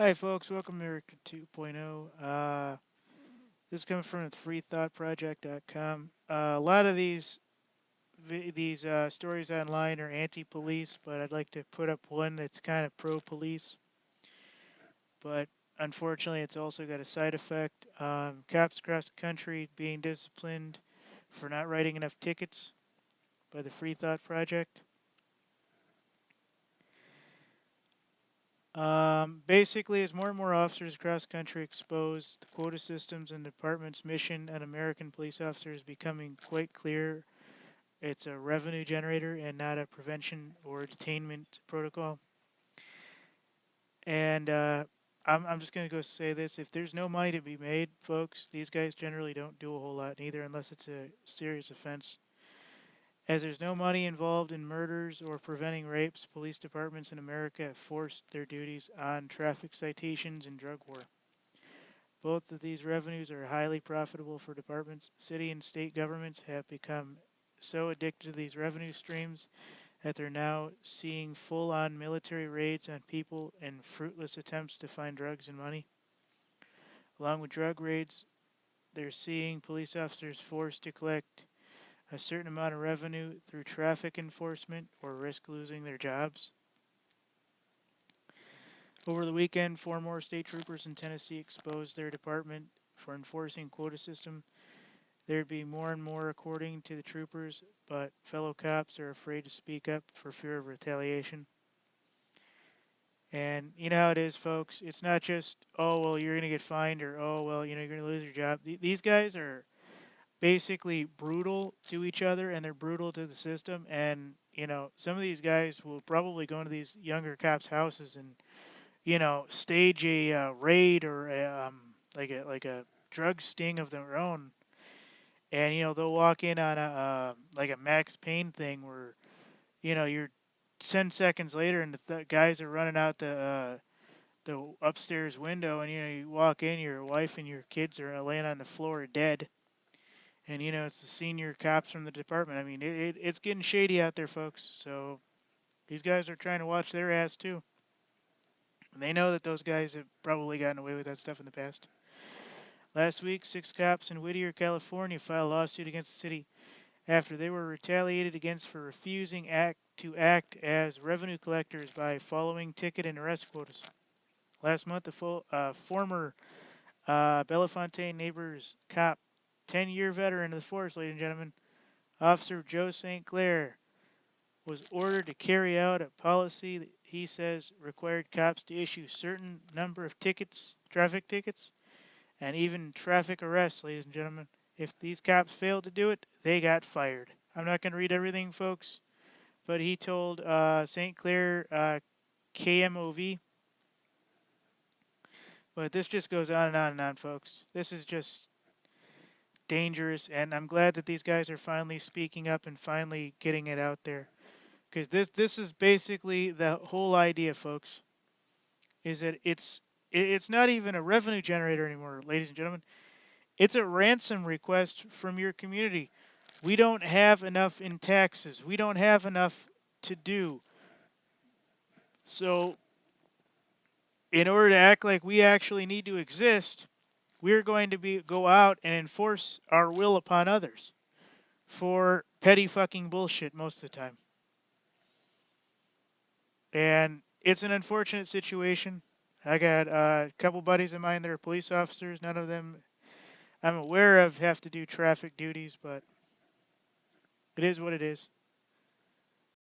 Hi, folks. Welcome to America 2.0. This is coming from freethoughtproject.com. A lot of these stories online are anti-police, but I'd like to put up one that's kind of pro-police. But unfortunately, it's also got a side effect. Cops across the country being disciplined for not writing enough tickets by the Free Thought Project. Basically, as more and more officers across the country expose the quota systems and department's mission on American police officers becoming quite clear, it's a revenue generator and not a prevention or detainment protocol. And I'm just going to go say this. If there's no money to be made, folks, these guys generally don't do a whole lot neither unless it's a serious offense. As there's no money involved in murders or preventing rapes, police departments in America have forced their duties on traffic citations and drug war. Both of these revenues are highly profitable for departments. City and state governments have become so addicted to these revenue streams that they're now seeing full-on military raids on people and fruitless attempts to find drugs and money. Along with drug raids, they're seeing police officers forced to collect a certain amount of revenue through traffic enforcement or risk losing their jobs. Over the weekend, 4 more state troopers in Tennessee exposed their department for enforcing quota system. There'd be more and more according to the troopers, but fellow cops are afraid to speak up for fear of retaliation. And you know how it is, folks. It's not just, oh, well, you're going to get fined or, oh, well, you're going to lose your job. These guys are basically brutal to each other and they're brutal to the system. And, some of these guys will probably go into these younger cops' houses and, stage a raid or like a drug sting of their own. And, they'll walk in on a like a Max Payne thing where, you're 10 seconds later and the guys are running out the upstairs window, and you walk in, your wife and your kids are laying on the floor dead, and it's the senior cops from the department. I mean, it's getting shady out there, folks. So these guys are trying to watch their ass too. And they know that those guys have probably gotten away with that stuff in the past. Last week, 6 cops in Whittier, California, filed a lawsuit against the city after they were retaliated against for refusing to act as revenue collectors by following ticket and arrest quotas. Last month, a former Bellefontaine neighbors cop, 10-year veteran of the force, ladies and gentlemen, Officer Joe St. Clair, was ordered to carry out a policy that he says required cops to issue certain number of tickets, traffic tickets, and even traffic arrests, ladies and gentlemen. If these cops failed to do it, they got fired. I'm not going to read everything, folks, but he told St. Clair KMOV. But this just goes on and on and on, folks. This is just dangerous, and I'm glad that these guys are finally speaking up and finally getting it out there. Because this is basically the whole idea, folks, is that it's not even a revenue generator anymore, ladies and gentlemen. It's a ransom request from your community. We don't have enough in taxes. We don't have enough to do. So, in order to act like we actually need to exist, we're going to go out and enforce our will upon others for petty fucking bullshit most of the time. And it's an unfortunate situation. I got a couple buddies of mine that are police officers. None of them I'm aware of have to do traffic duties, but it is what it is.